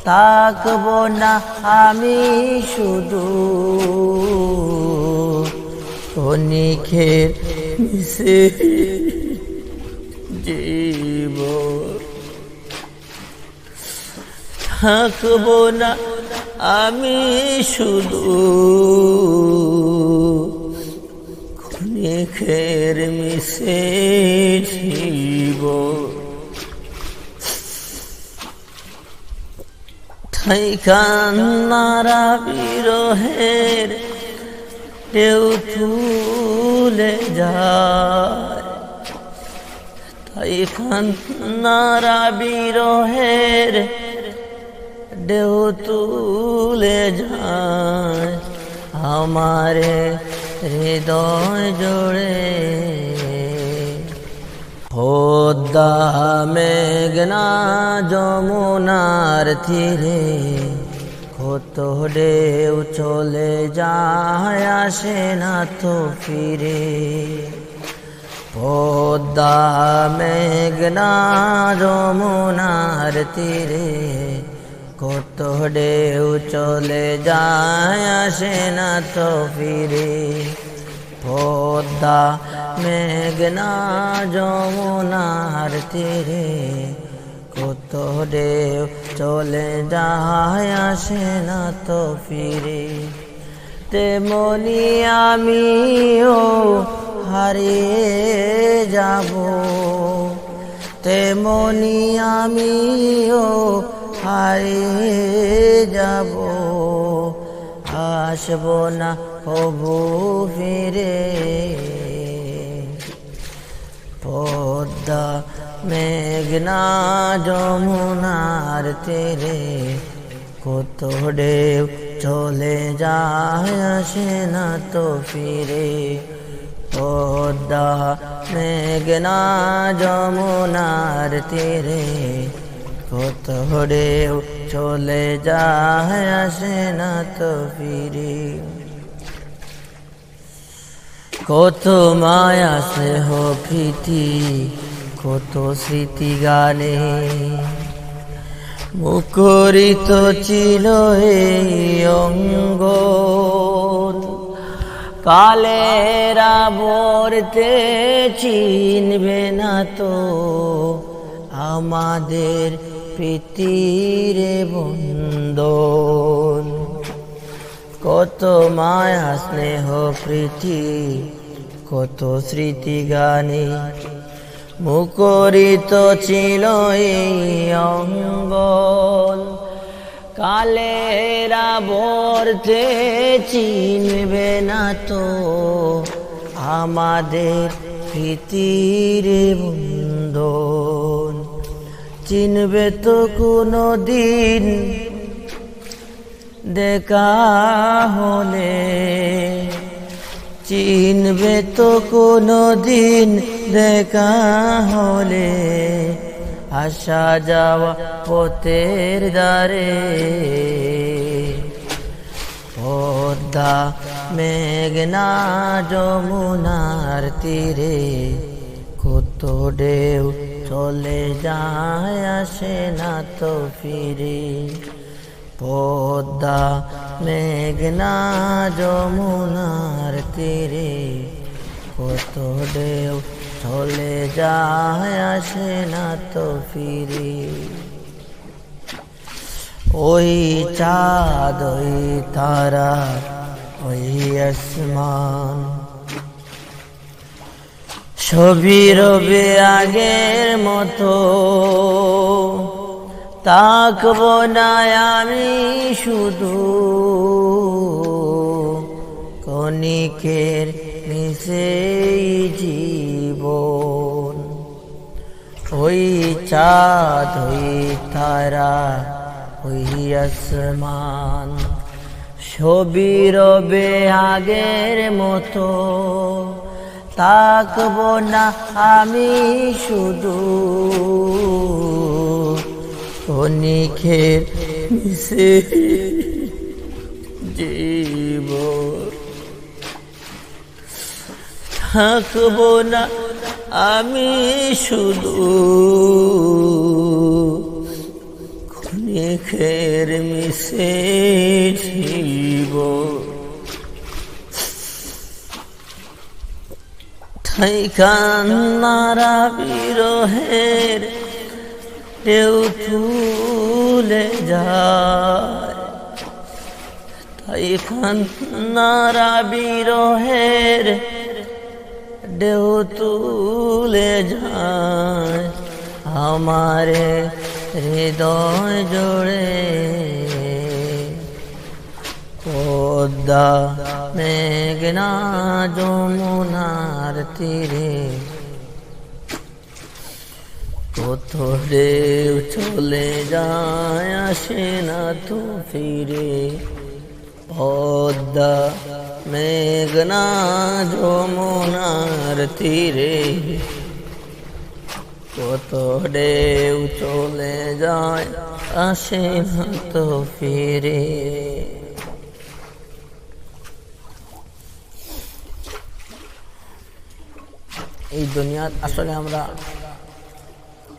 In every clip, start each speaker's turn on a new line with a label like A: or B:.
A: থাকবো না আমি শুধু ক্ষণিকের মিশে জীবন। থাকবো না আমি শুধু ক্ষণিকের মিশে জীবন। কান্নারা বিরহের ঢেউ তুলে যায়, তাই কান্নারা বিরহের ঢেউ তুলে যায় আমারে হৃদয় জোড়ে। পদ্মা মেঘনা যমুনার তীরে কত ঢেউ চলে যায় আসে না তো ফিরে। পদ্মা মেঘনা যমুনার তীরে কত ঢেউ চলে যায় আসে না তো ফিরে। পদ্মা মেঘনা যমুনার তীরে কত ঢেউ চলে যায় আসে না তো ফিরে। তেমনি আমিও হারিয়ে যাব, তেমনি আমিও হারিয়ে যাব, আসবো না কবু ফিরে। পদ্মা মেঘনা যমুনার তীরে কত ঢেউ চলে যায় আসে না তো ফিরে। পদ্মা মেঘনা যমুনার তীরে কত ঢেউ চলে যায় আসে না তো ফিরে। কত মায়া স্নেহ প্রীতি কত স্মৃতি গানে মুখরিত ছিল এই অঙ্গ। কালের আবর্তে চিনবে না তো আমাদের প্রীতির বন্ধন। কত মায়া স্নেহ প্রীতি কত স্মৃতি গানে মুখরিত ছিল এই অঙ্গন। কালের আবর্তে চিনবে না তো আমাদের প্রীতির বন্ধন। চিনবে তো কোনো দিন দেখা হলে, চিনবে তো কোনো দিন দেখা হলে আসা যাওয়া পথের দ্বারে। পদ্মা মেঘনা যমুনার তীরে কত ঢেউ চলে যায় আসে না তো ফিরে। পদ্মা মেঘনা যমুনার তীরে কত ঢেউ চলে যায় আসে না তো ফিরে। ওই চাঁদ ওই তারা ওই আসমান সবই রবে আগের মতো। থাকবো না আমি শুধু ক্ষণিকের মিশে জীবন। ওই চাঁদ ওই তারা ওই আসমান সবই রবে আগের মতো। থাকবো না আমি শুধু ক্ষণিকের মিশে জীবন। থাকবো না আমি শুধু সুখের মিশে জীবন ঠাইখানারা বিরহের ঢেউ তুলে যায় ঠাইখানারা বিরহের ঢেউ তুলে যায় আমারে হৃদয় জোড়ে পদ্মা মেঘনা যমুনার তীরে কত ঢেউ চলে যায় আসে না তো ফিরে পদ্মা মেঘনা যমুনার তীরে কত ঢেউ চলে যায় আসে না তো ফিরে। এই দুনিয়াত আসলে আমরা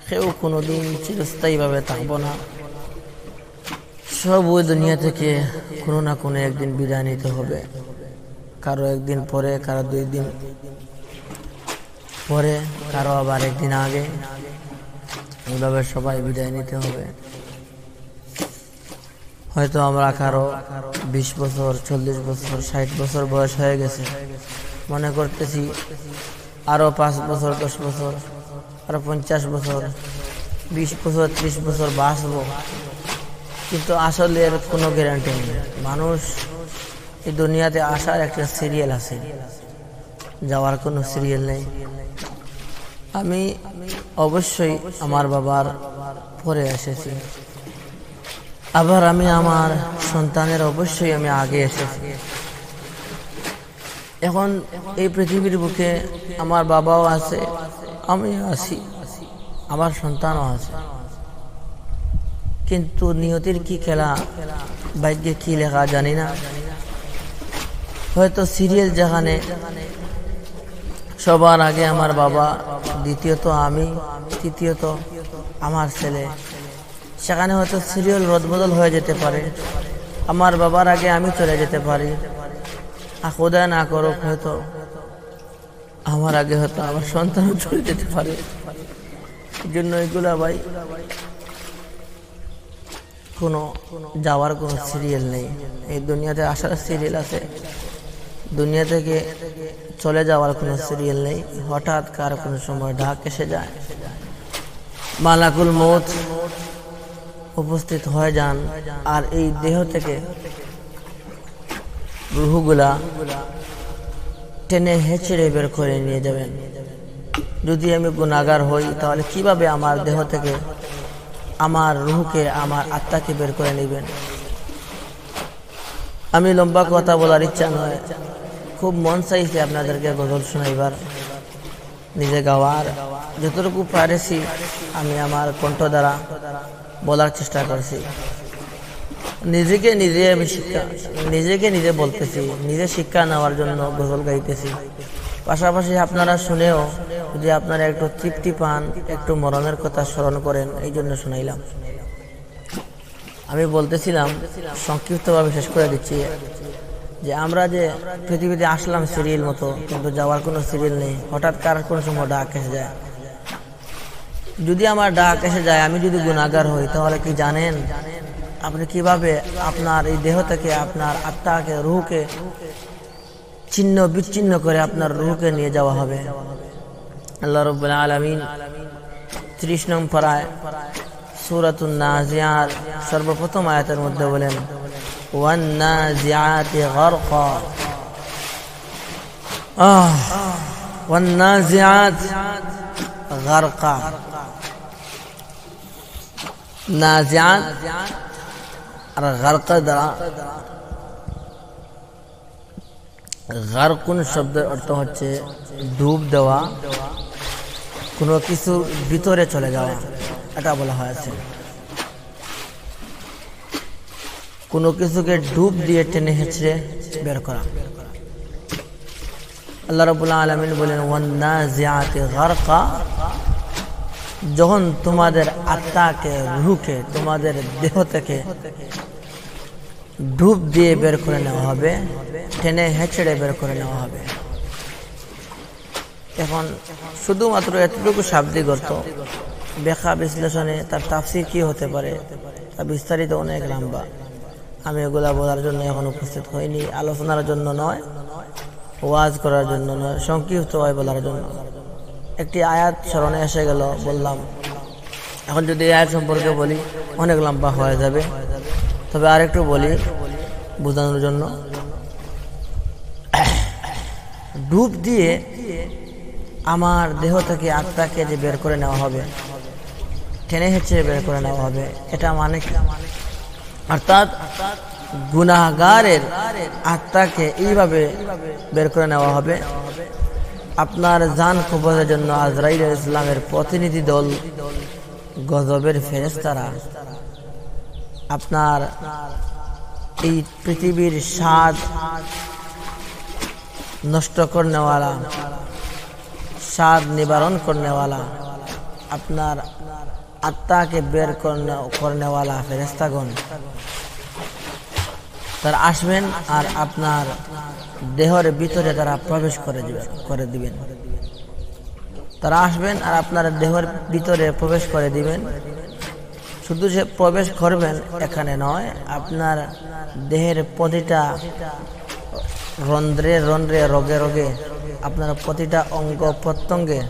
A: কেউ কোনোদিন চিরস্থায়ীভাবে থাকবো না। সব ওই দুনিয়া থেকে কোনো না কোনো একদিন বিদায় নিতে হবে, কারো একদিন পরে, কারো 2 দিন পরে, কারো আবার একদিন আগে, এইভাবে সবাই বিদায় নিতে হবে। হয়তো আমরা কারো 20 বছর, 40 বছর, 60 বছর বয়স হয়ে গেছে, মনে করতেছি আরো 5 বছর, 10 বছর, আরো 50 বছর, 20 বছর, 30 বছর বাঁচবো, কিন্তু আসলে এর কোনো গ্যারান্টি নেই। মানুষ এই দুনিয়াতে আসার একটা সিরিয়াল আছে, যাওয়ার কোনো সিরিয়াল নেই। আমি অবশ্যই আমার বাবার পরে এসেছি, আবার আমি আমার সন্তানের অবশ্যই আমি আগে এসেছি। এখন এই পৃথিবীর বুকে আমার বাবাও আছে, আমিও আছি, আমার সন্তানও আছে, কিন্তু নিয়তির কি খেলা, ভাগ্যে কি লেখা জানি না। হয়তো সিরিয়াল যেখানে সবার আগে আমার বাবা, দ্বিতীয়ত আমি, তৃতীয়ত আমার ছেলে, সেখানে হয়তো সিরিয়াল রদবদল হয়ে যেতে পারে। আমার বাবার আগে আমি চলে যেতে পারি, আর খোদা না করুক হয়তো আমার আগে হয়তো আমার সন্তান চলে যেতে পারে। এই জন্য এগুলা ভাই কোনো যাওয়ার কোনো সিরিয়াল নেই। এই দুনিয়াতে আসার সিরিয়াল আছে, দুনিয়া থেকে চলে যাওয়ার কোনো সিরিয়াল নেই। হঠাৎ কার কোনো সময় ডাক এসে যায়, মালাকুল মউত উপস্থিত হয়ে যান, আর এই দেহ থেকে রূহগুলা টেনে হেঁচড়ে বের করে নিয়ে যাবেন। যদি আমি গুনাহগার হই তাহলে কিভাবে আমার দেহ থেকে আমার রূহকে, আমার আত্মাকে বের করে নেবেন? আমি লম্বা কথা বলার ইচ্ছা নয়, খুব মন চাইছে আপনাদেরকে গজল শোনাইবার, নিজে গাওয়ার। যতটুকু পারেছি আমি আমার কণ্ঠ দ্বারা বলার চেষ্টা করছি। নিজেকে নিজে বলতেছি, নিজে শিক্ষা নেওয়ার জন্য গজল গাইতেছি। পাশাপাশি আপনারা শুনেও যদি আপনারা একটু তৃপ্তি পান, একটু মরণের কথা স্মরণ করেন, এই জন্য শোনাইলাম। আমি বলতেছিলাম, সংক্ষিপ্তভাবে শেষ করে দিচ্ছি, যে আমরা যে পৃথিবীতে আসলাম সিরিয়াল মতো, কিন্তু যাওয়ার কোনো সিরিয়াল নেই। হঠাৎ কার কোনো সময় ডাক এসে যায়। যদি আমার ডাক এসে যায়, আমি যদি গুনাহগার হই, তাহলে কি জানেন আপনি কিভাবে আপনার এই দেহ থেকে আপনার আত্মাকে, রূহকে ছিন্ন বিচ্ছিন্ন করে আপনার রূহকে নিয়ে যাওয়া হবে? আল্লাহ রাব্বুল আলামিন 30 নং পারায় সূরাতুন নাজিআত সর্বপ্রথম আয়াতের মধ্যে বলেন, ওয়ান নাজিআতি গারকা। ওয়ান নাজিআত গারকা। নাজিআত আর গারকা দ্বারা, গারকুন শব্দের অর্থ হচ্ছে ডুব দেওয়া, কোনো কিছু ভিতরে চলে যাওয়া, এটা বলা হয়েছে। কোনো কিছুকে ডুব দিয়ে টেনে হেঁচড়ে বের করা। আল্লাহ রাব্বুল আলামিন বলেন, ওয়ান নাজিআতি গারকা, যখন তোমাদের আত্মাকে, রুহকে তোমাদের দেহ থেকে ডুব দিয়ে বের করে নেওয়া হবে, টেনে হেঁচড়ে বের করে নেওয়া হবে। এখন শুধুমাত্র এতটুকু শাব্দিক অর্থ, ব্যাখ্যা বিশ্লেষণে তার তাফসীর কি হতে পারে তা বিস্তারিত অনেক লম্বা। আমি এগুলা বলার জন্য এখন উপস্থিত হইনি, আলোচনার জন্য নয়, ওয়াজ করার জন্য নয়, সংক্ষিপ্তভাবে বলার জন্য। একটি আয়াত স্মরণে এসে গেল, বললাম। এখন যদি এই আয়াত সম্পর্কে বলি অনেক লম্বা হয়ে যাবে, তবে আরেকটু বলি বোঝানোর জন্য। ডুব দিয়ে আমার দেহ থেকে আত্মাকে যে বের করে নেওয়া হবে, টেনে হেঁচড়ে বের করে নেওয়া হবে, এটা মানে কি? অর্থাৎ গুনাহগারের আত্মাকে এইভাবে বের করে নেওয়া হবে। আপনার জান কবজের জন্য আজরাইল ইসলামের প্রতিনিধি দল গজবের ফেরেশতারা আপনার এই পৃথিবীর স্বাদ নষ্ট করনেওয়ালা, স্বাদ নিবারণ করনেওয়ালা, আপনার আত্মাকে বের করনেওয়ালা ফেরেশতাগণ তারা আসবেন আর আপনার দেহের ভিতরে তারা প্রবেশ করে দিবেন। তারা আসবেন আর আপনার দেহের ভিতরে প্রবেশ করে দিবেন। শুধু যে প্রবেশ করবেন এখানে নয়, আপনার দেহের প্রতিটা রন্ধ্রে রন্ধ্রে, রোগে রোগে, আপনার প্রতিটা অঙ্গ প্রত্যঙ্গে,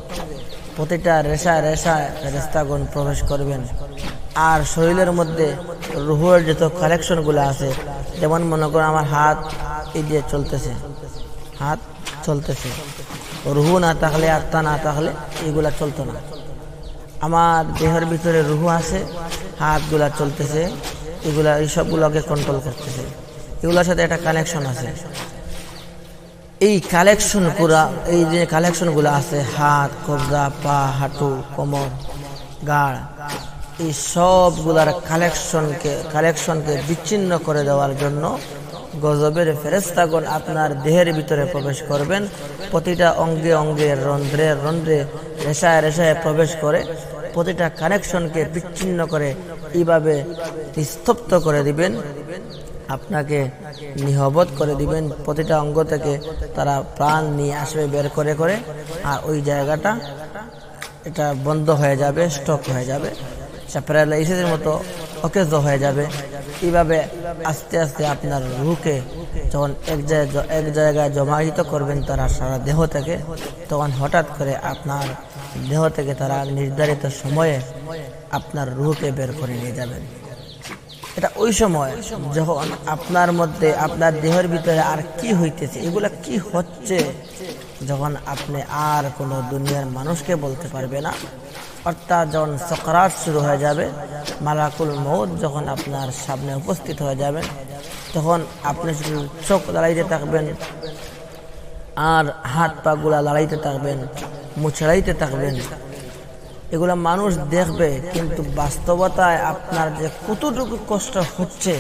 A: প্রতিটা রেশায় রেশায় ফেরেশতাগণ প্রবেশ করবেন। আর শরীরের মধ্যে রুহের যত কালেকশনগুলো আছে, যেমন মনে করুন আমার হাত এই দিয়ে চলতেছে, হাত চলতেছে, রুহু না থাকলে, আত্মা না থাকলে এগুলা চলতো না। আমার দেহের ভিতরে রুহু আছে, হাতগুলা চলতেছে, এগুলা এইসবগুলোকে কন্ট্রোল করতেছে, এগুলোর সাথে একটা কানেকশন আছে। এই কালেকশন পুরা, এই যে কালেকশনগুলো আছে, হাত, কবজা, পা, হাঁটু, কোমর, গাড়, এই সবগুলার কালেকশনকে বিচ্ছিন্ন করে দেওয়ার জন্য গজবের ফেরেশতাগণ আপনার দেহের ভিতরে প্রবেশ করবেন। প্রতিটা অঙ্গে অঙ্গে, রন্ধ্রে রন্ধ্রে, রেশায় রেশায় প্রবেশ করে প্রতিটা কানেকশনকে বিচ্ছিন্ন করে এইভাবে স্তব্ধ করে দিবেন, আপনাকে নিহবত করে দিবেন। প্রতিটা অঙ্গ থেকে তারা প্রাণ নিয়ে আসবে বের করে করে, আর ওই জায়গাটা এটা বন্ধ হয়ে যাবে, স্টক হয়ে যাবে, প্যারালাইসিসের মতো অকেজ হয়ে যাবে। এইভাবে আস্তে আস্তে আপনার রুহকে যখন এক জায়গায় জমাহিত করবেন তারা সারা দেহ থেকে, তখন হঠাৎ করে আপনার দেহ থেকে তারা নির্ধারিত সময়ে আপনার রুহকে বের করে নিয়ে যাবেন। এটা ওই সময় যখন আপনার মধ্যে, আপনার দেহের ভিতরে আর কি হইতেছে, এগুলা কি হচ্ছে, যখন আপনি আর কোনো দুনিয়ার মানুষকে বলতে পারবে না। অর্থাৎ যখন সাকরাত শুরু হয়ে যাবে, মালাকুল মউত যখন আপনার সামনে উপস্থিত হয়ে যাবেন, তখন আপনি শুধু চোখ লড়াইতে থাকবেন আর হাত পা গুলা লড়াইতে থাকবেন, মুছড়াইতে থাকবেন। এগুলা মানুষ দেখবে, কিন্তু বাস্তবতায় আপনার যে কতটুকু কষ্ট হচ্ছে,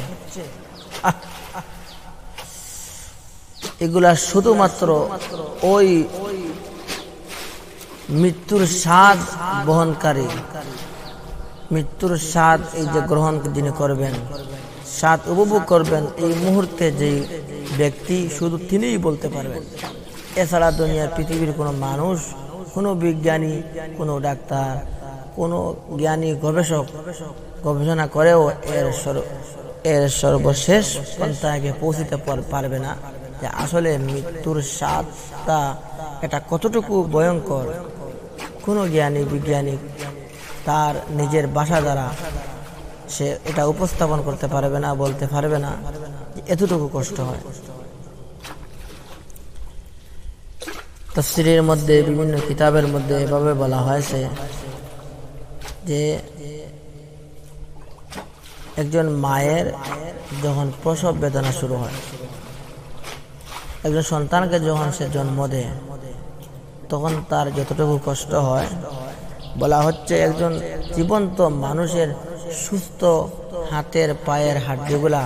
A: এগুলা শুধুমাত্র ওই মৃত্যুর স্বাদ বহনকারী, মৃত্যুর স্বাদ এই যে গ্রহণ যিনি করবেন, স্বাদ উপভোগ করবেন, এই মুহূর্তে যে ব্যক্তি শুধু তিনিই বলতে পারবেন। এছাড়া দুনিয়ার পৃথিবীর কোনো মানুষ, কোনো বিজ্ঞানী, কোনো ডাক্তার, কোনো জ্ঞানী গবেষক গবেষণা করেও এর সর্বশেষ পন্থাকে পৌঁছিতে পারবে না যে আসলে মৃত্যুর স্বাদটা এটা কতটুকু ভয়ঙ্কর। কোনো জ্ঞানী বিজ্ঞানী তার নিজের ভাষা দ্বারা সে এটা উপস্থাপন করতে পারবে না, বলতে পারবে না এতটুকু কষ্ট হয়। তাফসীরের মধ্যে, বিভিন্ন কিতাবের মধ্যে এভাবে বলা হয়েছে যে একজন মায়ের যখন প্রসব বেদনা শুরু হয়, একজন সন্তানকে যখন সে জন্ম দেয়, তখন তার যতটুকু কষ্ট হয়, বলা হচ্ছে একজন জীবন্ত মানুষের সুস্থ হাতের পায়ের হাড্ডিগুলা,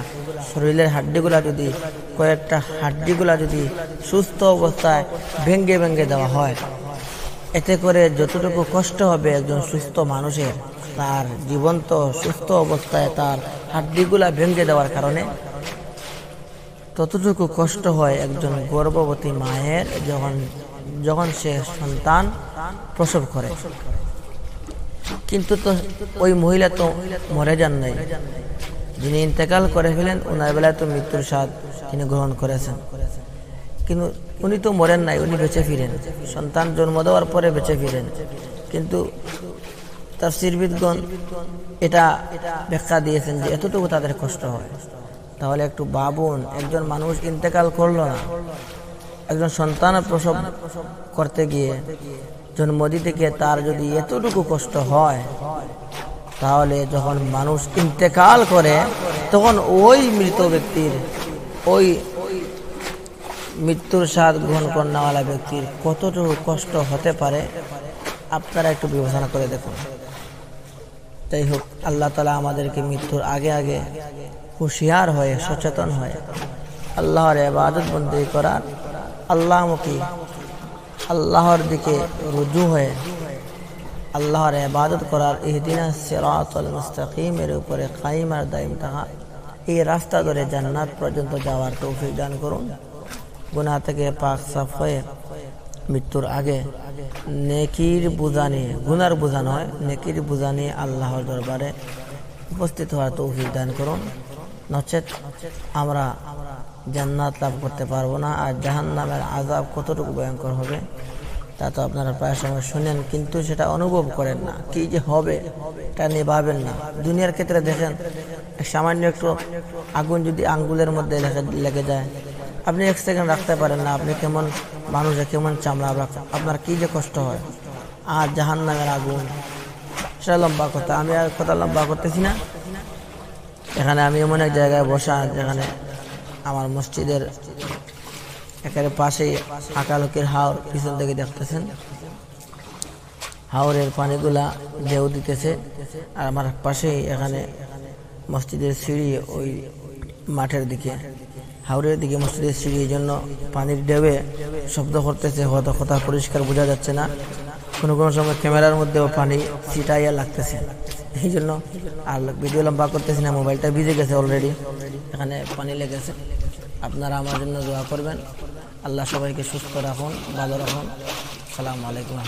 A: শরীরের হাড্ডিগুলা যদি, কয়েকটা হাড্ডিগুলা যদি সুস্থ অবস্থায় ভেঙ্গে ভেঙ্গে দেওয়া হয়, এতে করে যতটুকু কষ্ট হবে একজন সুস্থ মানুষের, তার জীবন্ত সুস্থ অবস্থায় তার হাড্ডিগুলা ভেঙে দেওয়ার কারণে ততটুকু কষ্ট হয় একজন গর্ভবতী মায়ের যখন সে সন্তান প্রসব করে। কিন্তু তো ওই মহিলা তো মরে যান নাই, যিনি ইন্তেকাল করে ফেলেন ওনার বেলায় তো মৃত্যুর স্বাদ তিনি গ্রহণ করেছেন, কিন্তু উনি তো মরেন নাই, উনি বেঁচে ফিরেন, সন্তান জন্ম দেওয়ার পরে বেঁচে ফিরেন। কিন্তু তাফসীরবিদগণ এটা ব্যাখ্যা দিয়েছেন যে এতটুকু তাদের কষ্ট হয়। তাহলে একটু ভাবুন, একজন মানুষ ইন্তেকাল করলো না, একজন সন্তান প্রসব করতে গিয়ে জন্ম দিতে গিয়ে তার যদি এতটুকু কষ্ট হয়, তাহলে যখন মানুষ ইন্তেকাল করে তখন ওই মৃত ব্যক্তির, ওই মৃত্যুর স্বাদ গ্রহণ করাওয়ালা ব্যক্তির কতটুকু কষ্ট হতে পারে আপনারা একটু বিবেচনা করে দেখুন। যাই হোক, আল্লাহ তাআলা আমাদেরকে মৃত্যুর আগে আগে হুঁশিয়ার হয়ে সচেতন হয়ে আল্লাহর ইবাদত বন্দেগী করার, আল্লাহমুখী আল্লাহর দিকে রুজু হয়ে আল্লাহর ইবাদত করার, ইহদিনাস সিরাতাল মুস্তাকিমের উপরে কায়েম আর দায়েম থাকা, এই রাস্তা ধরে জান্নাত পর্যন্ত যাওয়ার তৌফিক দান করুন। গুনাহ থেকে পাক সাফ হয়ে মৃত্যুর আগে নেকির বোঝা নিয়ে, গুনার বোঝা নয়, নেকির বোঝা নিয়ে আল্লাহর দরবারে উপস্থিত হওয়ার তৌফিক দান করুন। নচেত আমরা জান্নাত লাভ করতে পারবো না। আর জাহান্নামের আযাব কতটুকু ভয়ঙ্কর হবে তা তো আপনারা প্রায় সময় শুনেন, কিন্তু সেটা অনুভব করেন না, কি যে হবে এটা নিয়ে ভাবেন না। দুনিয়ার ক্ষেত্রে দেখেন, সামান্য একটু আগুন যদি আঙ্গুলের মধ্যে লেগে যায়, আপনি 1 সেকেন্ড রাখতে পারেন না, আপনি কেমন মানুষের কেমন চামড়া, আপনার কি যে কষ্ট হয়। আর জাহান্নামের আগুন, সেটা লম্বা কথা, আমি আর কথা লম্বা করতেছি না। এখানে আমি এমন এক জায়গায় বসা, যেখানে আমার মসজিদের একেবারে পাশেই আকালকের হাওর, পিছন থেকে দেখতেছেন হাওরের পানিগুলা ঢেউ দিতেছে, আর আমার পাশেই এখানে মসজিদের সিঁড়ি, ওই মাঠের দিকে হাওরের দিকে মসজিদের সিঁড়ি, এই জন্য পানির ঢেউয়ে শব্দ করতেছে, হয়তো কথা পরিষ্কার বোঝা যাচ্ছে না, কোনো কোনো সময় ক্যামেরার মধ্যেও পানি ছিটাইয়া লাগতেছে, এই জন্য আর ভিডিও লম্বা করতেছি না। মোবাইলটা ভিজে গেছে অলরেডি, এখানে পানি লেগেছে। আপনারা আমার জন্য দোয়া করবেন। আল্লাহ সবাইকে সুস্থ রাখুন, ভালো রাখুন। আসসালামু আলাইকুম।